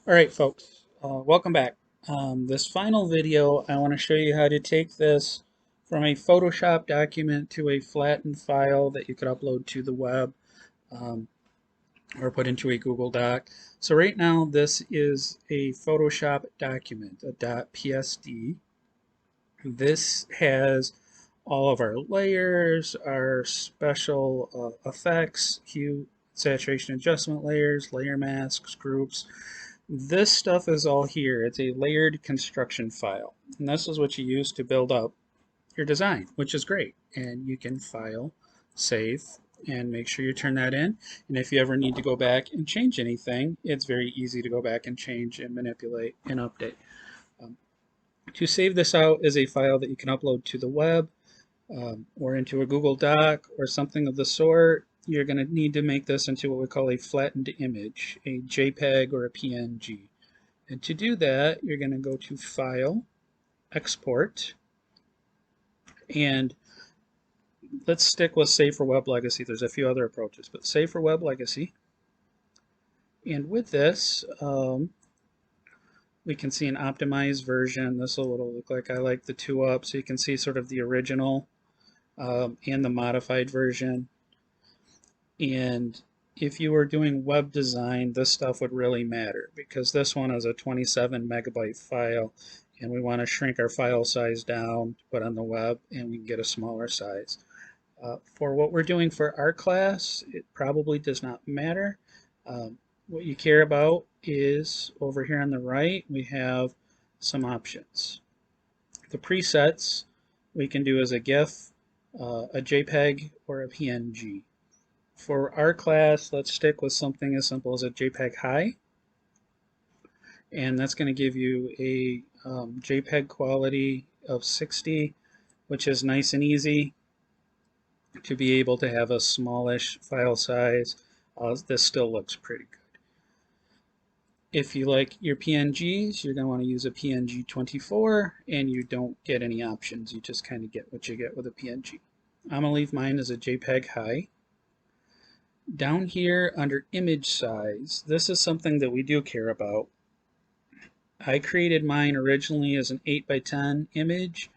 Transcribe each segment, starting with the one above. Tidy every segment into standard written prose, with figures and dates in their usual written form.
All right, folks, welcome back. This final video, I want to show you how to take this from a Photoshop document to a flattened file that you could upload to the web um, or put into a Google Doc. So right now, this is a Photoshop document, a .psd. This has all of our layers, our special effects, hue, saturation adjustment layers, layer masks, groups. This stuff is all here. It's a layered construction file. And this is what you use to build up your design, which is great. And you can file, save, and make sure you turn that in. And if you ever need to go back and change anything, it's very easy to go back and change and manipulate and update. Um, to save this out is a file that you can upload to the web or into a Google Doc or something of the sort. You're going to need to make this into what we call a flattened image, a JPEG or a PNG. And to do that, you're going to go to File, Export, and let's stick with Save for Web Legacy. There's a few other approaches, but Save for Web Legacy. And with this, we can see an optimized version. This will look like I like the two up, so you can see sort of the original and the modified version. And if you were doing web design, this stuff would really matter because this one is a 27 megabyte file and we want to shrink our file size down to put on the web and we can get a smaller size. For what we're doing for our class, it probably does not matter. What you care about is over here on the right, we have some options. The presets we can do as a GIF, a JPEG, or a PNG. For our class, let's stick with something as simple as a JPEG high. And that's going to give you a JPEG quality of 60, which is nice and easy to be able to have a smallish file size. This still looks pretty good. If you like your PNGs, you're going to want to use a PNG 24, and you don't get any options. You just kind of get what you get with a PNG. I'm going to leave mine as a JPEG high. Down here under image size, this is something that we do care about. I created mine originally as an 8 by 10 image,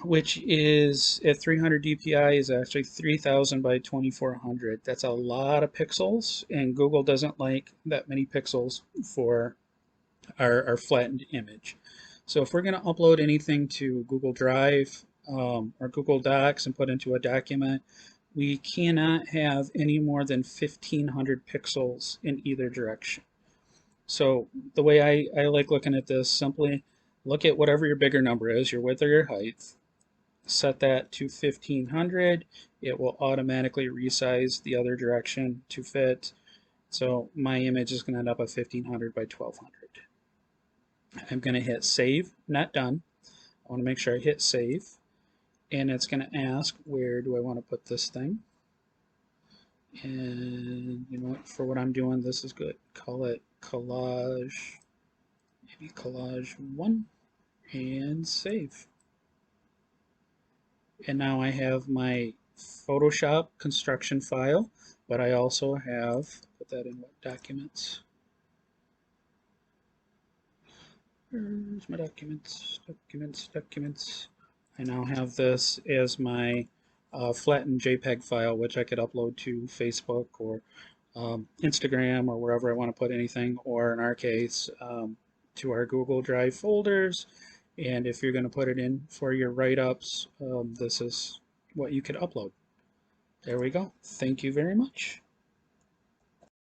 which is at 300 dpi is actually 3000 by 2400. That's a lot of pixels, and Google doesn't like that many pixels for our flattened image. So if we're going to upload anything to Google Drive or Google Docs and put into a document, we cannot have any more than 1500 pixels in either direction. So the way I like looking at this, simply look at whatever your bigger number is, your width or your height, set that to 1500. It will automatically resize the other direction to fit. So my image is going to end up at 1500 by 1200. I'm going to hit save, not done. I want to make sure I hit save. And it's going to ask, where do I want to put this thing? And you know what, for what I'm doing, this is good. Call it collage, maybe collage 1, and save. And now I have my Photoshop construction file, but I also have, put that in what documents? Where's my documents? Documents. I now have this as my flattened JPEG file, which I could upload to Facebook or Instagram or wherever I want to put anything, or in our case, to our Google Drive folders. And if you're going to put it in for your write-ups, this is what you could upload. There we go. Thank you very much.